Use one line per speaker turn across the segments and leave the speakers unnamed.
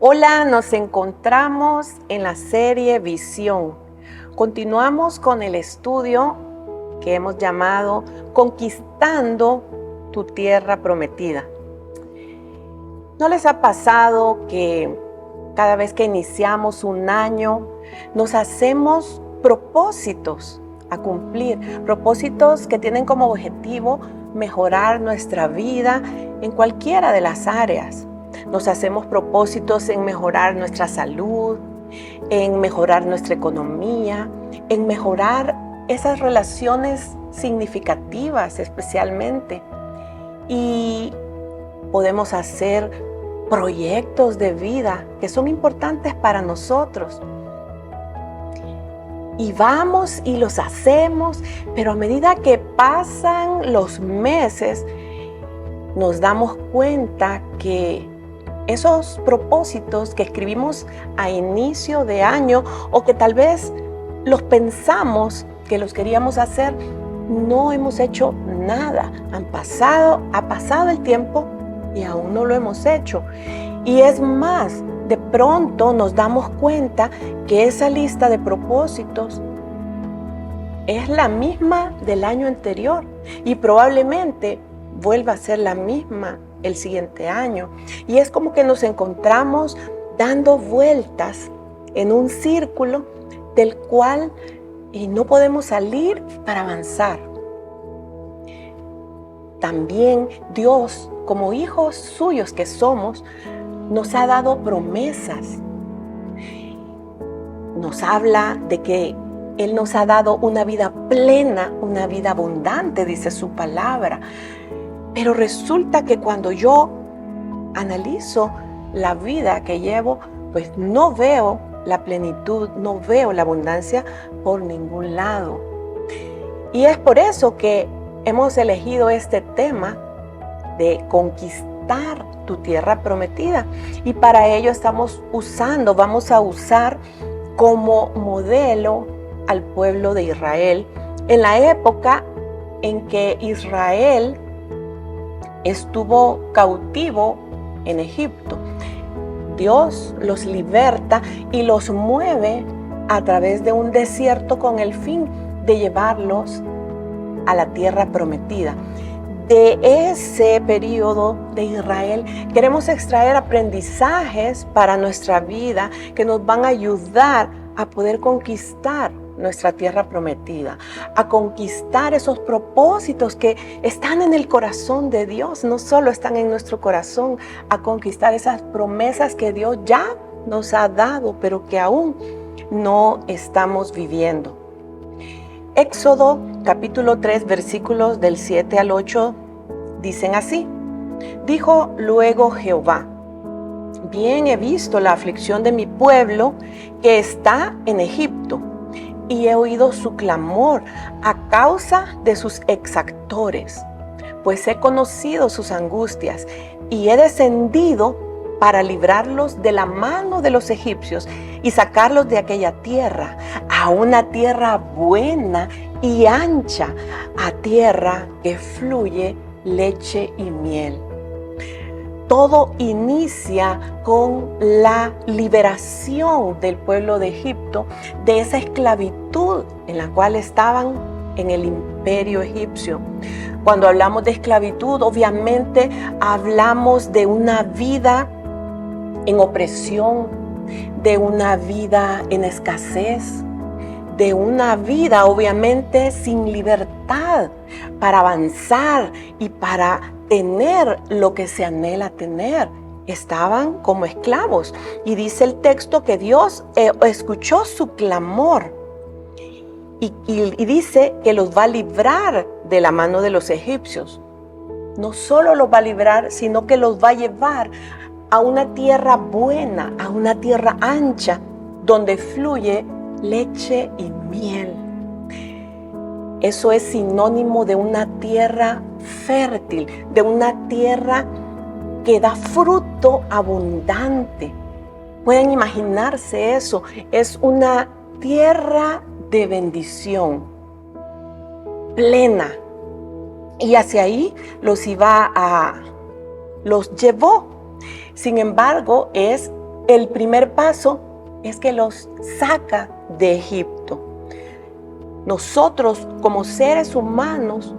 Hola, nos encontramos en la serie Visión. Continuamos con el estudio que hemos llamado Conquistando tu Tierra Prometida. ¿No les ha pasado que cada vez que iniciamos un año nos hacemos propósitos a cumplir? Propósitos que tienen como objetivo mejorar nuestra vida en cualquiera de las áreas. Nos hacemos propósitos en mejorar nuestra salud, en mejorar nuestra economía, en mejorar esas relaciones significativas especialmente. Y podemos hacer proyectos de vida que son importantes para nosotros. Y vamos y los hacemos, pero a medida que pasan los meses, nos damos cuenta que esos propósitos que escribimos a inicio de año o que tal vez los pensamos que los queríamos hacer, no hemos hecho nada. Ha pasado el tiempo y aún no lo hemos hecho. Y es más, de pronto nos damos cuenta que esa lista de propósitos es la misma del año anterior y probablemente vuelva a ser la misma el siguiente año. Y es como que nos encontramos dando vueltas en un círculo del cual no podemos salir para avanzar. También Dios, como hijos suyos que somos, nos ha dado promesas. Nos habla de que Él nos ha dado una vida plena, una vida abundante, dice su palabra. Pero resulta que cuando yo analizo la vida que llevo, pues no veo la plenitud, no veo la abundancia por ningún lado. Y es por eso que hemos elegido este tema de conquistar tu tierra prometida. Y para ello vamos a usar como modelo al pueblo de Israel en la época en que Israel estuvo cautivo en Egipto. Dios los liberta y los mueve a través de un desierto con el fin de llevarlos a la tierra prometida. De ese periodo de Israel queremos extraer aprendizajes para nuestra vida que nos van a ayudar a poder conquistar nuestra tierra prometida, a conquistar esos propósitos que están en el corazón de Dios, no solo están en nuestro corazón, a conquistar esas promesas que Dios ya nos ha dado, pero que aún no estamos viviendo. Éxodo capítulo 3, versículos del 7 al 8 dicen así: Dijo luego Jehová: Bien he visto la aflicción de mi pueblo que está en Egipto, y he oído su clamor a causa de sus exactores, pues he conocido sus angustias, y he descendido para librarlos de la mano de los egipcios y sacarlos de aquella tierra, a una tierra buena y ancha, a tierra que fluye leche y miel. Todo inicia con la liberación del pueblo de Egipto de esa esclavitud en la cual estaban en el imperio egipcio. Cuando hablamos de esclavitud, obviamente hablamos de una vida en opresión, de una vida en escasez, de una vida obviamente sin libertad para avanzar y para tener lo que se anhela tener. Estaban como esclavos. Y dice el texto que Dios escuchó su clamor y dice que los va a librar de la mano de los egipcios. No solo los va a librar, sino que los va a llevar a una tierra buena, a una tierra ancha, donde fluye leche y miel. Eso es sinónimo de una tierra fértil, de una tierra que da fruto abundante. Pueden imaginarse eso, es una tierra de bendición plena. Y hacia ahí los llevó. Sin embargo, es el primer paso es que los saca de Egipto. Nosotros como seres humanos,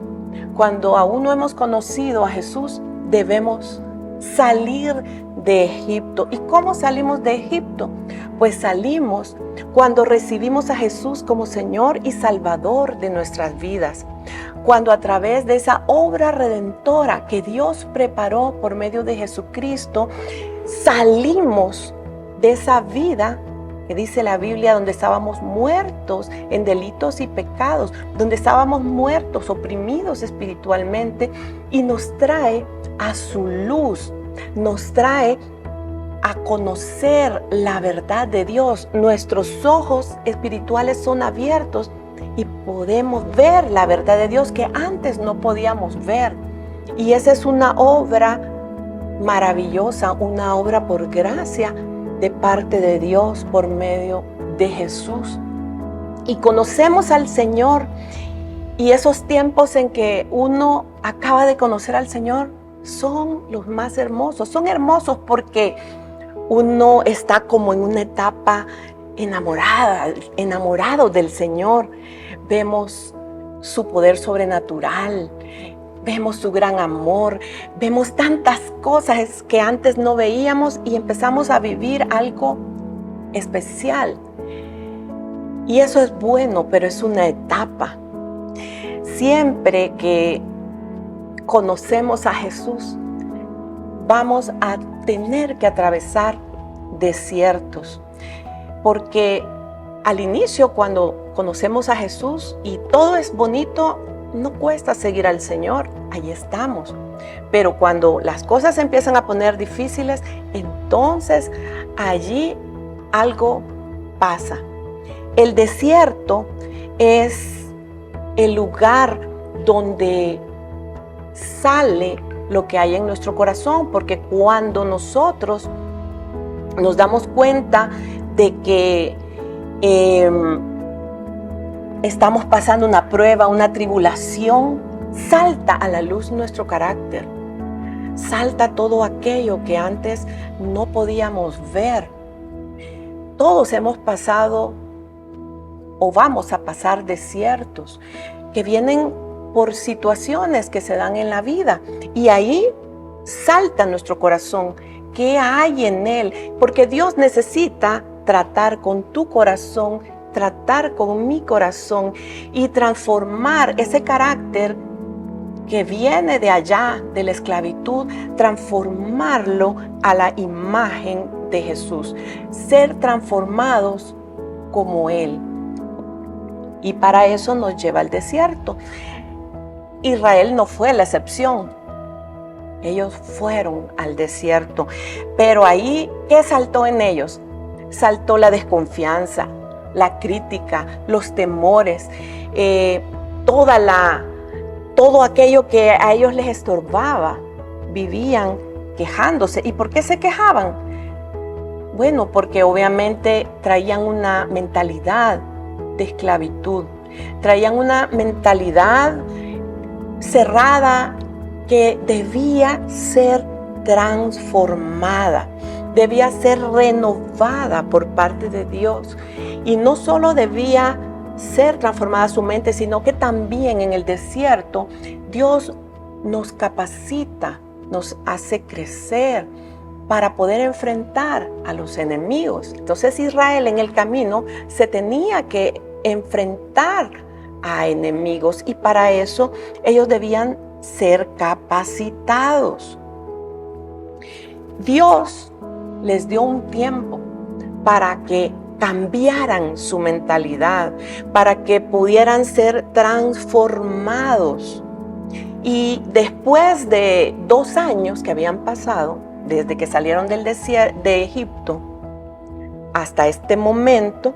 cuando aún no hemos conocido a Jesús, debemos salir de Egipto. ¿Y cómo salimos de Egipto? Pues salimos cuando recibimos a Jesús como Señor y Salvador de nuestras vidas. Cuando a través de esa obra redentora que Dios preparó por medio de Jesucristo, salimos de esa vida que dice la Biblia, donde estábamos muertos en delitos y pecados, donde estábamos muertos, oprimidos espiritualmente, y nos trae a su luz, nos trae a conocer la verdad de Dios. Nuestros ojos espirituales son abiertos y podemos ver la verdad de Dios que antes no podíamos ver. Y esa es una obra maravillosa, una obra por gracia de parte de Dios por medio de Jesús. Y conocemos al Señor, y esos tiempos en que uno acaba de conocer al Señor son los más hermosos. Son hermosos porque uno está como en una etapa enamorado del Señor. Vemos su poder sobrenatural, vemos su gran amor, vemos tantas cosas que antes no veíamos y empezamos a vivir algo especial. Y eso es bueno, pero es una etapa. Siempre que conocemos a Jesús, vamos a tener que atravesar desiertos. Porque al inicio, cuando conocemos a Jesús y todo es bonito, no cuesta seguir al Señor, ahí estamos. Pero cuando las cosas se empiezan a poner difíciles, entonces allí algo pasa. El desierto es el lugar donde sale lo que hay en nuestro corazón, porque cuando nosotros nos damos cuenta de que estamos pasando una prueba, una tribulación, salta a la luz nuestro carácter, salta todo aquello que antes no podíamos ver. Todos hemos pasado o vamos a pasar desiertos que vienen por situaciones que se dan en la vida, y ahí salta nuestro corazón. ¿Qué hay en él? Porque Dios necesita tratar con tu corazón, tratar con mi corazón y transformar ese carácter que viene de allá, de la esclavitud, transformarlo a la imagen de Jesús, ser transformados como Él. Y para eso nos lleva al desierto. Israel no fue la excepción. Ellos fueron al desierto, pero ahí, ¿qué saltó en ellos? Saltó la desconfianza, la crítica, los temores, todo aquello que a ellos les estorbaba. Vivían quejándose. ¿Y por qué se quejaban? Bueno, porque obviamente traían una mentalidad de esclavitud, traían una mentalidad cerrada que debía ser transformada, debía ser renovada por parte de Dios. Y no solo debía ser transformada su mente, sino que también en el desierto Dios nos capacita, nos hace crecer para poder enfrentar a los enemigos. Entonces Israel en el camino se tenía que enfrentar a enemigos, y para eso ellos debían ser capacitados. Dios les dio un tiempo para que cambiaran su mentalidad, para que pudieran ser transformados. Y después de 2 años que habían pasado, desde que salieron del desierto de Egipto hasta este momento,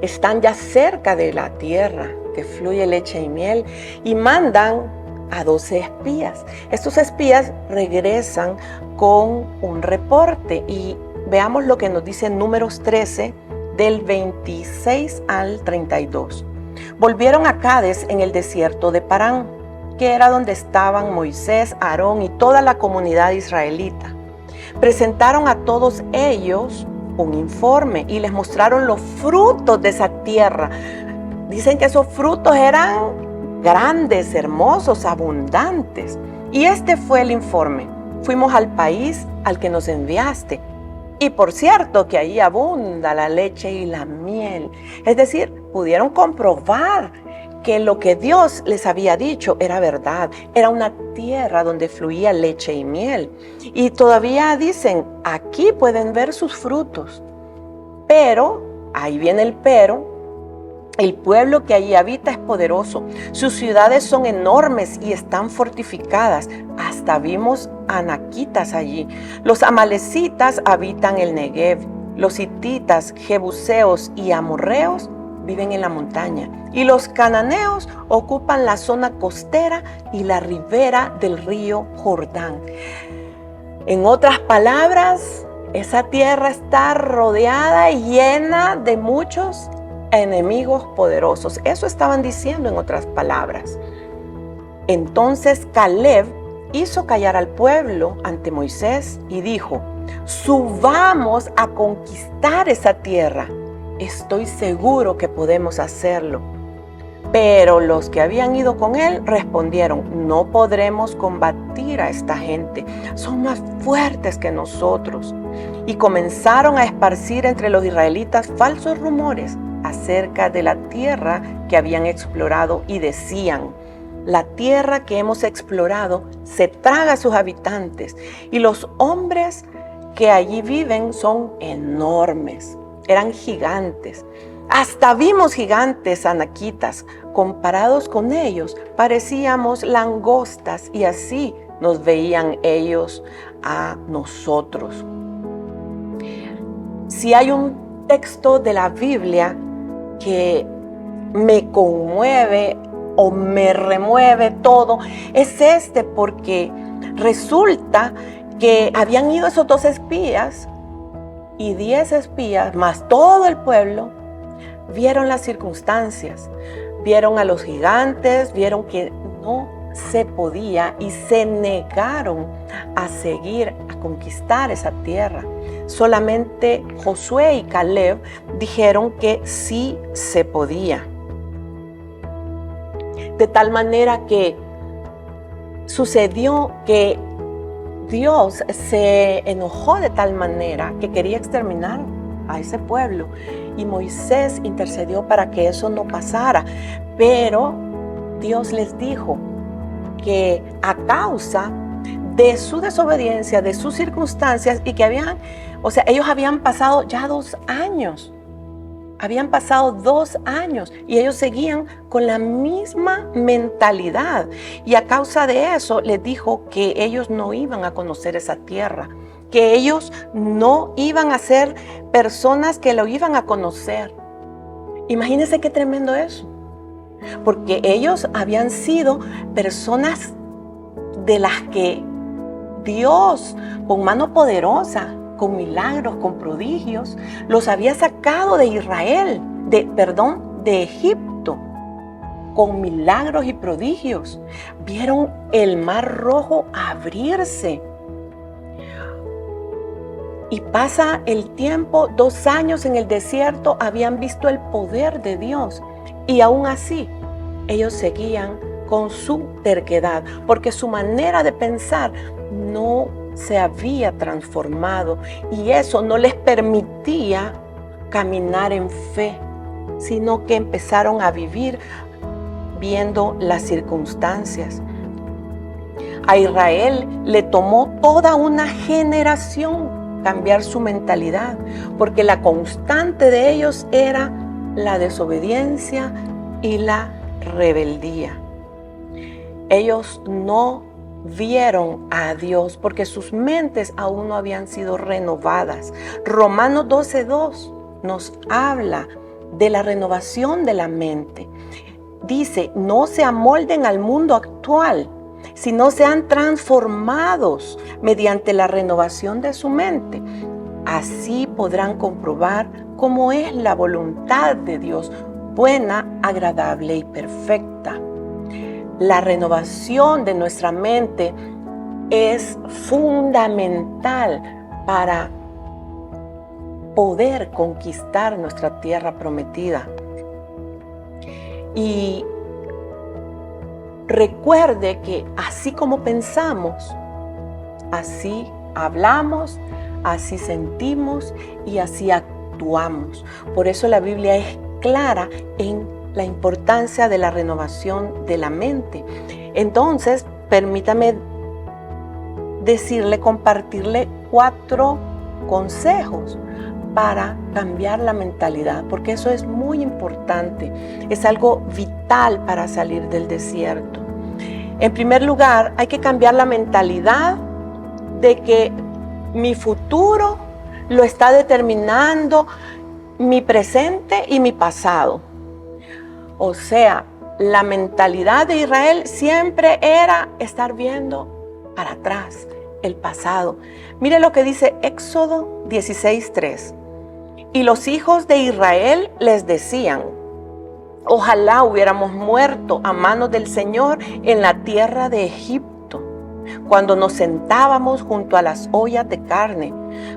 están ya cerca de la tierra que fluye leche y miel, y mandan a 12 espías. Estos espías regresan con un reporte, y veamos lo que nos dice Números 13 del 26 al 32. Volvieron a Cades en el desierto de Parán, que era donde estaban Moisés, Aarón y toda la comunidad israelita. presentaron a todos ellos un informe y les mostraron los frutos de esa tierra. Dicen que esos frutos eran grandes, hermosos, abundantes. Y este fue el informe. Fuimos al país al que nos enviaste. Y por cierto que ahí abunda la leche y la miel. Es decir, pudieron comprobar que lo que Dios les había dicho era verdad. Era una tierra donde fluía leche y miel. Y todavía dicen, aquí pueden ver sus frutos. Pero, ahí viene el pero, el pueblo que allí habita es poderoso. Sus ciudades son enormes y están fortificadas. Hasta vimos anaquitas allí. Los amalecitas habitan el Negev. Los hititas, jebuseos y amorreos viven en la montaña. Y los cananeos ocupan la zona costera y la ribera del río Jordán. En otras palabras, esa tierra está rodeada y llena de muchos enemigos poderosos. Eso estaban diciendo en otras palabras. Entonces Caleb hizo callar al pueblo ante Moisés y dijo: subamos a conquistar esa tierra. Estoy seguro que podemos hacerlo. Pero los que habían ido con él respondieron: no podremos combatir a esta gente, son más fuertes que nosotros. Y comenzaron a esparcir entre los israelitas falsos rumores acerca de la tierra que habían explorado y decían: la tierra que hemos explorado se traga a sus habitantes y los hombres que allí viven son enormes. Eran gigantes. Hasta vimos gigantes anaquitas. Comparados con ellos, parecíamos langostas y así nos veían ellos a nosotros. Si hay un texto de la Biblia que me conmueve o me remueve todo, es este, porque resulta que habían ido esos 2 espías y 10 espías, más todo el pueblo, vieron las circunstancias, vieron a los gigantes, vieron que no se podía y se negaron a seguir, a conquistar esa tierra. Solamente Josué y Caleb dijeron que sí se podía. De tal manera que sucedió que Dios se enojó de tal manera que quería exterminar a ese pueblo. Y Moisés intercedió para que eso no pasara. Pero Dios les dijo que a causa de su desobediencia, de sus circunstancias, y que ellos habían pasado ya 2 años. Habían pasado 2 años y ellos seguían con la misma mentalidad. Y a causa de eso les dijo que ellos no iban a conocer esa tierra, que ellos no iban a ser personas que lo iban a conocer. Imagínense qué tremendo eso. Porque ellos habían sido personas de las que Dios, con mano poderosa, con milagros, con prodigios, los había sacado de de Egipto, con milagros y prodigios. Vieron el mar rojo abrirse. Y pasa el tiempo, 2 años en el desierto, habían visto el poder de Dios. Y aún así, ellos seguían con su terquedad, porque su manera de pensar no se había transformado y eso no les permitía caminar en fe, sino que empezaron a vivir viendo las circunstancias. A Israel le tomó toda una generación cambiar su mentalidad, porque la constante de ellos era la desobediencia y la rebeldía. Ellos no vieron a Dios porque sus mentes aún no habían sido renovadas. Romanos 12:2 nos habla de la renovación de la mente. Dice: no se amolden al mundo actual, sino sean transformados mediante la renovación de su mente. Así podrán comprobar cómo es la voluntad de Dios, buena, agradable y perfecta. La renovación de nuestra mente es fundamental para poder conquistar nuestra tierra prometida. Y recuerde que así como pensamos, así hablamos, así sentimos y así actuamos. Por eso la Biblia es clara en la importancia de la renovación de la mente. Entonces, permítame compartirle 4 consejos para cambiar la mentalidad, porque eso es muy importante, es algo vital para salir del desierto. En primer lugar, hay que cambiar la mentalidad de que mi futuro lo está determinando mi presente y mi pasado. O sea, la mentalidad de Israel siempre era estar viendo para atrás, el pasado. Mire lo que dice Éxodo 16:3. Y los hijos de Israel les decían: ojalá hubiéramos muerto a manos del Señor en la tierra de Egipto, cuando nos sentábamos junto a las ollas de carne,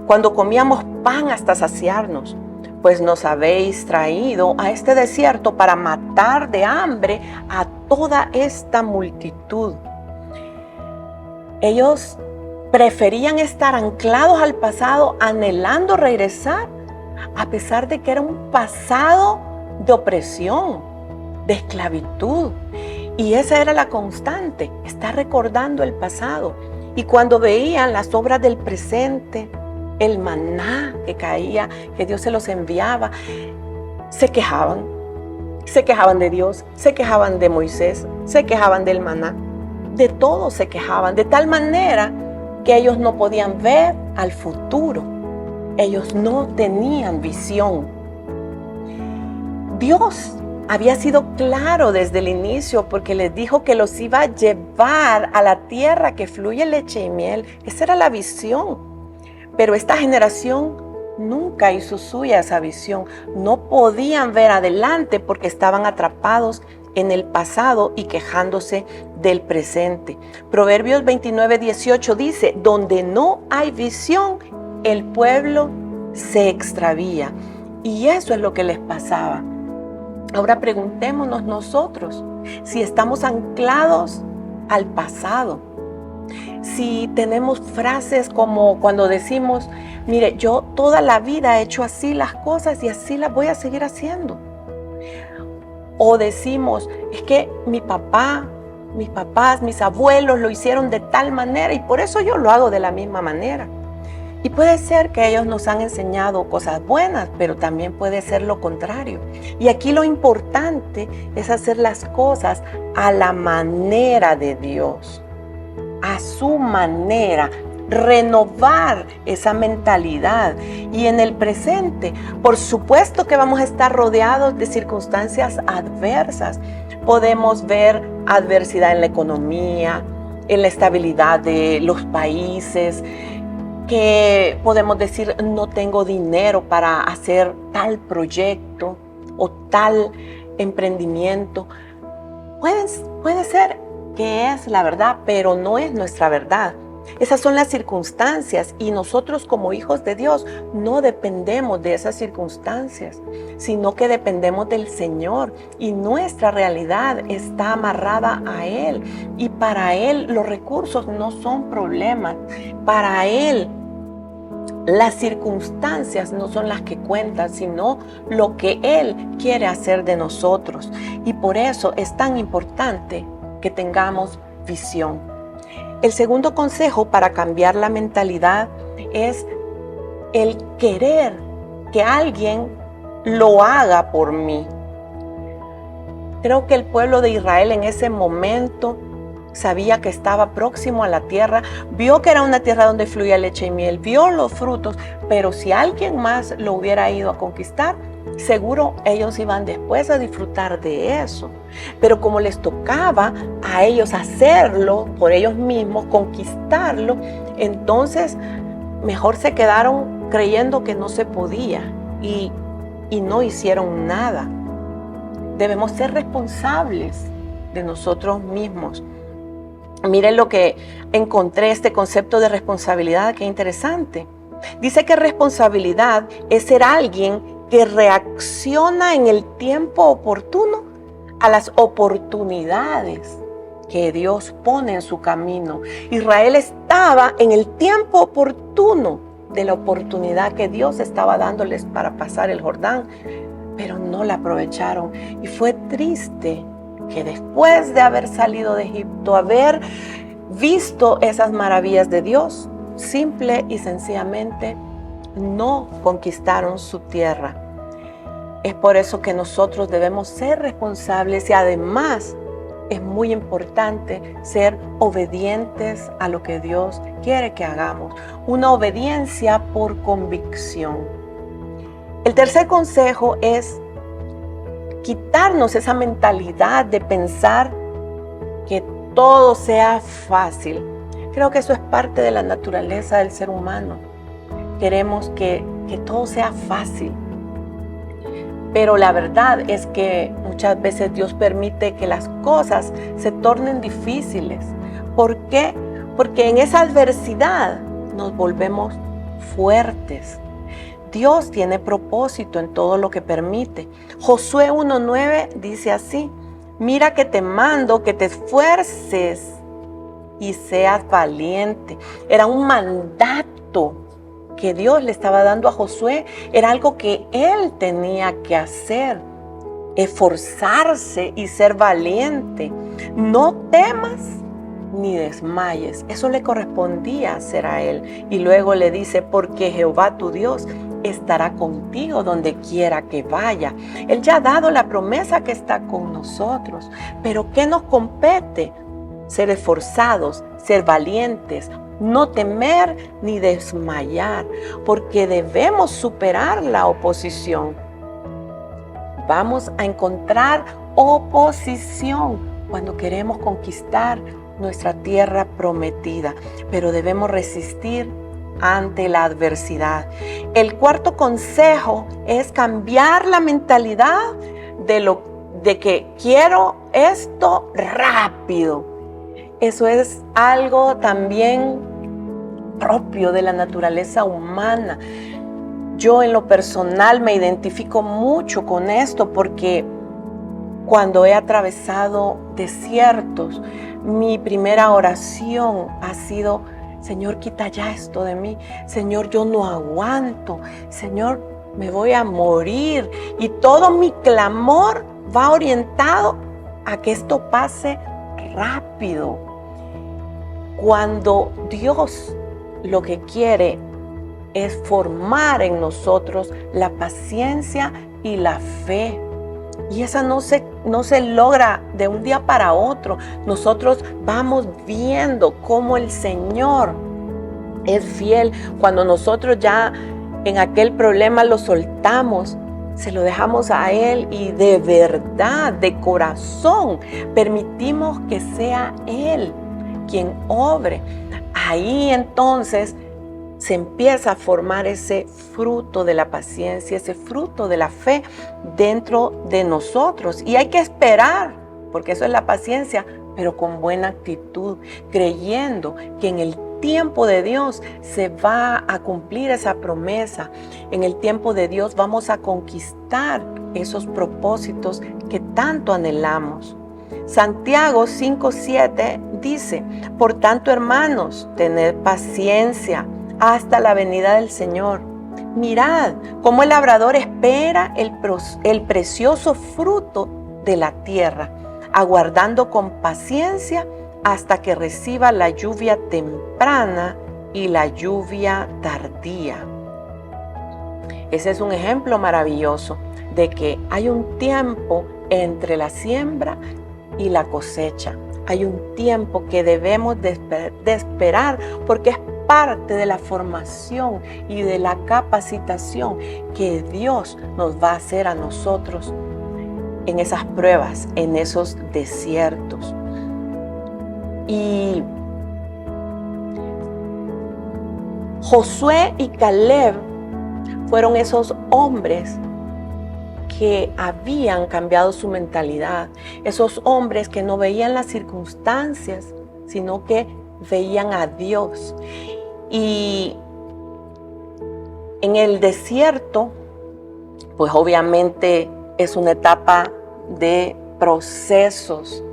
cuando comíamos pan hasta saciarnos, pues nos habéis traído a este desierto para matar de hambre a toda esta multitud. Ellos preferían estar anclados al pasado, anhelando regresar, a pesar de que era un pasado de opresión, de esclavitud. Y esa era la constante, estar recordando el pasado. Y cuando veían las obras del presente, el maná que caía, que Dios se los enviaba, se quejaban de Dios, se quejaban de Moisés, se quejaban del maná, de todo se quejaban, de tal manera que ellos no podían ver al futuro, ellos no tenían visión. Dios había sido claro desde el inicio, porque les dijo que los iba a llevar a la tierra que fluye leche y miel. Esa era la visión. Pero esta generación nunca hizo suya esa visión. No podían ver adelante porque estaban atrapados en el pasado y quejándose del presente. Proverbios 29:18 dice: donde no hay visión, el pueblo se extravía. Y eso es lo que les pasaba. Ahora preguntémonos nosotros si estamos anclados al pasado. Si tenemos frases como cuando decimos: mire, yo toda la vida he hecho así las cosas y así las voy a seguir haciendo. O decimos: es que mi papá, mis papás, mis abuelos lo hicieron de tal manera y por eso yo lo hago de la misma manera. Y puede ser que ellos nos han enseñado cosas buenas, pero también puede ser lo contrario. Y aquí lo importante es hacer las cosas a la manera de Dios, a su manera, renovar esa mentalidad. Y en el presente, por supuesto que vamos a estar rodeados de circunstancias adversas. Podemos ver adversidad en la economía, en la estabilidad de los países, que podemos decir: no tengo dinero para hacer tal proyecto o tal emprendimiento. Puede ser que es la verdad, pero no es nuestra verdad. Esas son las circunstancias y nosotros como hijos de Dios no dependemos de esas circunstancias, sino que dependemos del Señor y nuestra realidad está amarrada a Él. Y para Él los recursos no son problemas. Para Él las circunstancias no son las que cuentan, sino lo que Él quiere hacer de nosotros. Y por eso es tan importante que tengamos visión. El segundo consejo para cambiar la mentalidad es el querer que alguien lo haga por mí. Creo que el pueblo de Israel en ese momento sabía que estaba próximo a la tierra, vio que era una tierra donde fluía leche y miel, vio los frutos, pero si alguien más lo hubiera ido a conquistar, seguro ellos iban después a disfrutar de eso. Pero como les tocaba a ellos hacerlo por ellos mismos, conquistarlo, entonces mejor se quedaron creyendo que no se podía y no hicieron nada. Debemos ser responsables de nosotros mismos. Miren lo que encontré, este concepto de responsabilidad, qué interesante. Dice que responsabilidad es ser alguien que reacciona en el tiempo oportuno a las oportunidades que Dios pone en su camino. Israel estaba en el tiempo oportuno de la oportunidad que Dios estaba dándoles para pasar el Jordán, pero no la aprovecharon. Y fue triste que después de haber salido de Egipto, haber visto esas maravillas de Dios, simple y sencillamente no conquistaron su tierra. Es por eso que nosotros debemos ser responsables y además es muy importante ser obedientes a lo que Dios quiere que hagamos. Una obediencia por convicción. El tercer consejo es quitarnos esa mentalidad de pensar que todo sea fácil. Creo que eso es parte de la naturaleza del ser humano. Queremos que todo sea fácil. Pero la verdad es que muchas veces Dios permite que las cosas se tornen difíciles. ¿Por qué? Porque en esa adversidad nos volvemos fuertes. Dios tiene propósito en todo lo que permite. Josué 1:9 dice así: mira que te mando que te esfuerces y seas valiente. Era un mandato que Dios le estaba dando a Josué. Era algo que él tenía que hacer, esforzarse y ser valiente. No temas ni desmayes. Eso le correspondía hacer a él. Y luego le dice: porque Jehová tu Dios estará contigo donde quiera que vaya. Él ya ha dado la promesa que está con nosotros. Pero ¿qué nos compete? Ser esforzados, ser valientes, no temer ni desmayar, porque debemos superar la oposición. Vamos a encontrar oposición cuando queremos conquistar nuestra tierra prometida, pero debemos resistir ante la adversidad. El cuarto consejo es cambiar la mentalidad de que quiero esto rápido. Eso es algo también propio de la naturaleza humana. Yo en lo personal me identifico mucho con esto porque cuando he atravesado desiertos, mi primera oración ha sido: Señor, quita ya esto de mí. Señor, yo no aguanto. Señor, me voy a morir. Y todo mi clamor va orientado a que esto pase rápido. Cuando Dios lo que quiere es formar en nosotros la paciencia y la fe. Y esa no se logra de un día para otro. Nosotros vamos viendo cómo el Señor es fiel. Cuando nosotros ya en aquel problema lo soltamos, se lo dejamos a Él y de verdad, de corazón, permitimos que sea Él quien obre. Ahí entonces se empieza a formar ese fruto de la paciencia, ese fruto de la fe dentro de nosotros. Y hay que esperar, porque eso es la paciencia, pero con buena actitud, creyendo que en el tiempo de Dios se va a cumplir esa promesa. En el tiempo de Dios vamos a conquistar esos propósitos que tanto anhelamos. Santiago 5:7 dice: por tanto, hermanos, tened paciencia hasta la venida del Señor. Mirad cómo el labrador espera el precioso fruto de la tierra, aguardando con paciencia hasta que reciba la lluvia temprana y la lluvia tardía. Ese es un ejemplo maravilloso de que hay un tiempo entre la siembra y la cosecha. Hay un tiempo que debemos de esperar, porque es parte de la formación y de la capacitación que Dios nos va a hacer a nosotros en esas pruebas, en esos desiertos. Y Josué y Caleb fueron esos hombres que habían cambiado su mentalidad, esos hombres que no veían las circunstancias, sino que veían a Dios. Y En el desierto, pues obviamente es una etapa de procesos,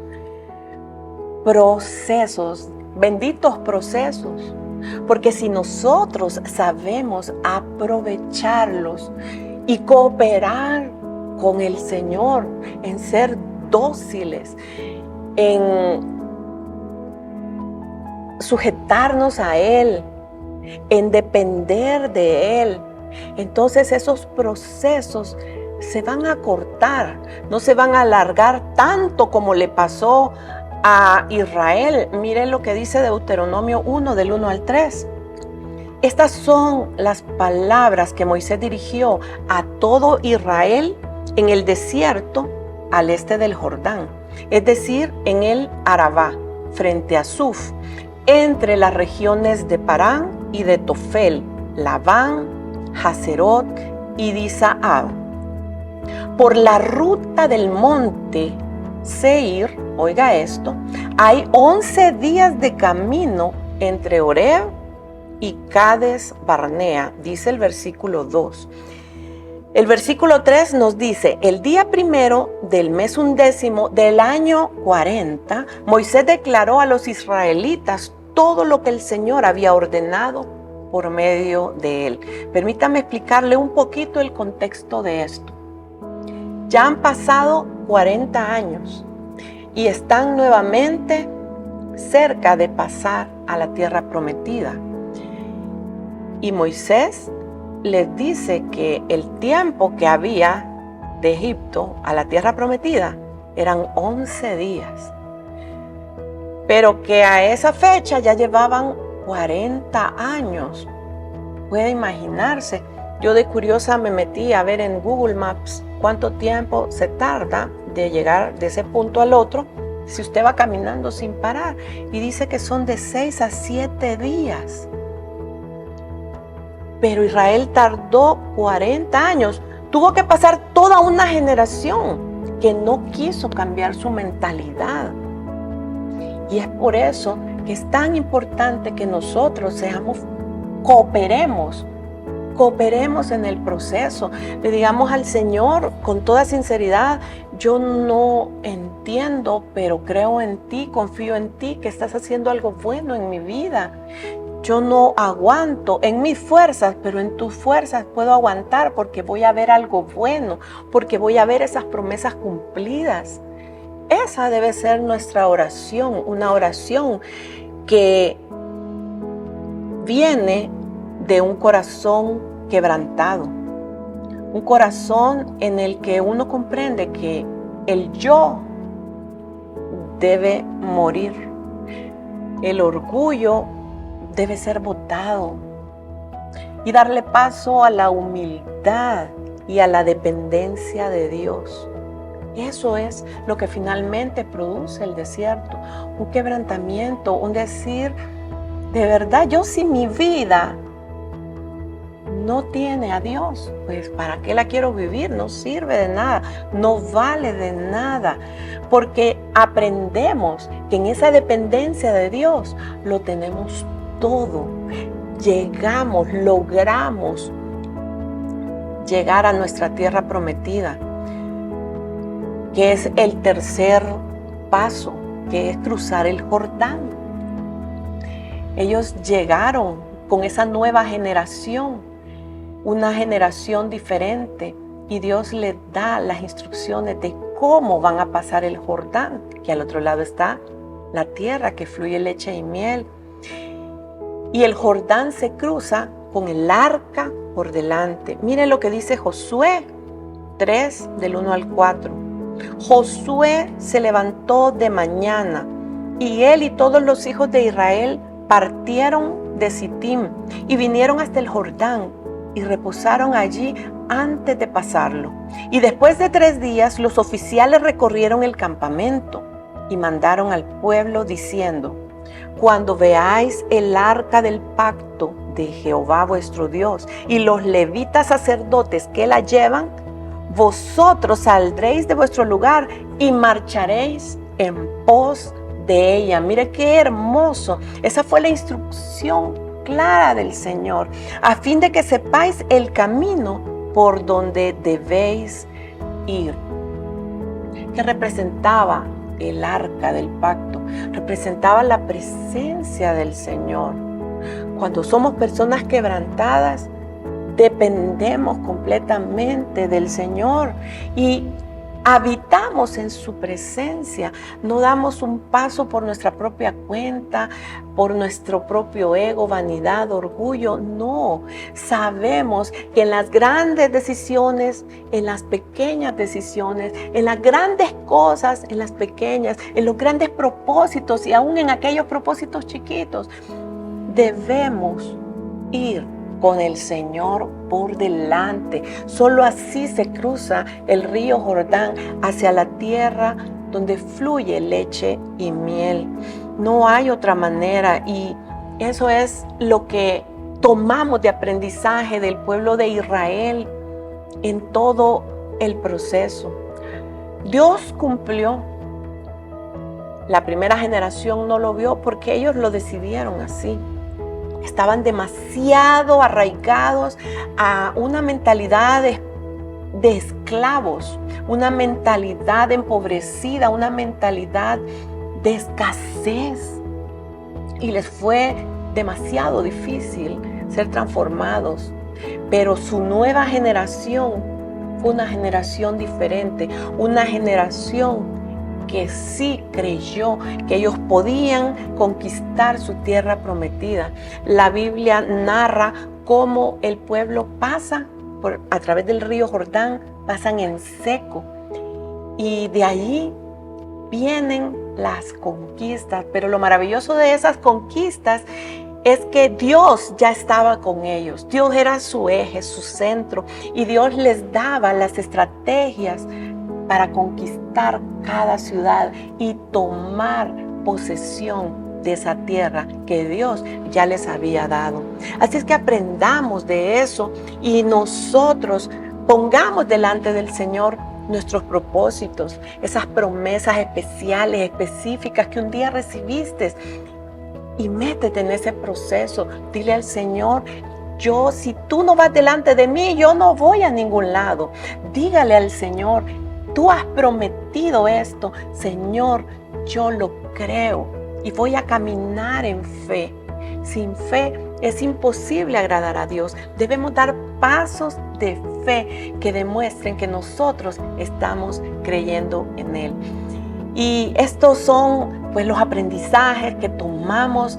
benditos procesos, porque si nosotros sabemos aprovecharlos y cooperar con el Señor, en ser dóciles, en sujetarnos a Él, en depender de Él, entonces esos procesos se van a cortar, no se van a alargar tanto como le pasó a Israel. Miren lo que dice Deuteronomio 1, del 1 al 3. Estas son las palabras que Moisés dirigió a todo Israel en el desierto al este del Jordán, es decir, en el Arabá, frente a Suf, entre las regiones de Parán y de Tofel, Labán, Haserot y Disaab. Por la ruta del monte Seir, oiga esto, hay 11 días de camino entre Horeb y Cades Barnea, dice el versículo 2. El versículo 3 nos dice: el día primero del mes 11 del año 40, Moisés declaró a los israelitas todo lo que el Señor había ordenado por medio de él. Permítame explicarle un poquito el contexto de esto. Ya han pasado 40 años y están nuevamente cerca de pasar a la tierra prometida. Y Moisés les dice que el tiempo que había de Egipto a la tierra prometida eran 11 días. Pero que a esa fecha ya llevaban 40 años. Puede imaginarse. Yo de curiosa me metí a ver en Google Maps cuánto tiempo se tarda de llegar de ese punto al otro si usted va caminando sin parar. Y dice que son de 6 a 7 días. Pero Israel tardó 40 años. Tuvo que pasar toda una generación que no quiso cambiar su mentalidad. Y es por eso que es tan importante que nosotros cooperemos en el proceso. Le digamos al Señor con toda sinceridad: yo no entiendo, pero creo en ti, confío en ti, que estás haciendo algo bueno en mi vida. Yo no aguanto en mis fuerzas, pero en tus fuerzas puedo aguantar, porque voy a ver algo bueno, porque voy a ver esas promesas cumplidas. Esa debe ser nuestra oración, una oración que viene de un corazón quebrantado, un corazón en el que uno comprende que el yo debe morir, el orgullo debe ser botado y darle paso a la humildad y a la dependencia de Dios. Eso es lo que finalmente produce el desierto, un quebrantamiento, un decir: de verdad, yo si mi vida no tiene a Dios, pues ¿para qué la quiero vivir? No sirve de nada, no vale de nada, porque aprendemos que en esa dependencia de Dios lo tenemos todo. Logramos llegar a nuestra tierra prometida, que es el tercer paso, que es cruzar el Jordán. Ellos llegaron con esa nueva generación, una generación diferente, y Dios les da las instrucciones de cómo van a pasar el Jordán, que al otro lado está la tierra que fluye leche y miel. Y el Jordán se cruza con el arca por delante. Miren lo que dice Josué 3, del 1 al 4. Josué se levantó de mañana, y él y todos los hijos de Israel partieron de Sittim y vinieron hasta el Jordán y reposaron allí antes de pasarlo. Y después de 3 días los oficiales recorrieron el campamento y mandaron al pueblo diciendo: cuando veáis el arca del pacto de Jehová vuestro Dios y los levitas sacerdotes que la llevan, vosotros saldréis de vuestro lugar y marcharéis en pos de ella. Mire qué hermoso. Esa fue la instrucción clara del Señor, a fin de que sepáis el camino por donde debéis ir. ¿Qué representaba el arca del pacto? Representaba la presencia del Señor. Cuando somos personas quebrantadas, dependemos completamente del Señor y habitamos en su presencia. No damos un paso por nuestra propia cuenta, por nuestro propio ego, vanidad, orgullo. No, sabemos que en las grandes decisiones, en las pequeñas decisiones, en las grandes cosas, en las pequeñas, en los grandes propósitos y aún en aquellos propósitos chiquitos, debemos ir con el Señor por delante. Solo así se cruza el río Jordán hacia la tierra donde fluye leche y miel. No hay otra manera, y eso es lo que tomamos de aprendizaje del pueblo de Israel en todo el proceso. Dios cumplió. La primera generación no lo vio porque ellos lo decidieron así. Estaban demasiado arraigados a una mentalidad de esclavos, una mentalidad empobrecida, una mentalidad de escasez. Y les fue demasiado difícil ser transformados. Pero su nueva generación fue una generación diferente, una generación que sí creyó que ellos podían conquistar su tierra prometida. La Biblia narra cómo el pueblo pasa a través del río Jordán, pasan en seco, y de allí vienen las conquistas. Pero lo maravilloso de esas conquistas es que Dios ya estaba con ellos. Dios era su eje, su centro, y Dios les daba las estrategias para conquistar cada ciudad y tomar posesión de esa tierra que Dios ya les había dado. Así es que aprendamos de eso y nosotros pongamos delante del Señor nuestros propósitos, esas promesas especiales, específicas que un día recibiste, y métete en ese proceso. Dile al Señor: si tú no vas delante de mí, yo no voy a ningún lado. Dígale al Señor: tú has prometido esto, Señor, yo lo creo y voy a caminar en fe. Sin fe es imposible agradar a Dios. Debemos dar pasos de fe que demuestren que nosotros estamos creyendo en Él. Y estos son pues los aprendizajes que tomamos.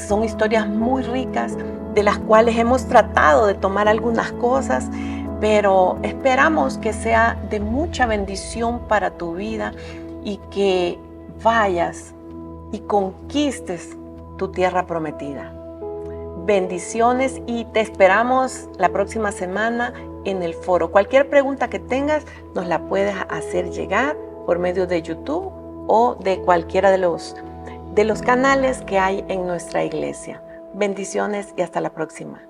Son historias muy ricas de las cuales hemos tratado de tomar algunas cosas, pero esperamos que sea de mucha bendición para tu vida y que vayas y conquistes tu tierra prometida. Bendiciones, y te esperamos la próxima semana en el foro. Cualquier pregunta que tengas nos la puedes hacer llegar por medio de YouTube o de cualquiera de los canales que hay en nuestra iglesia. Bendiciones y hasta la próxima.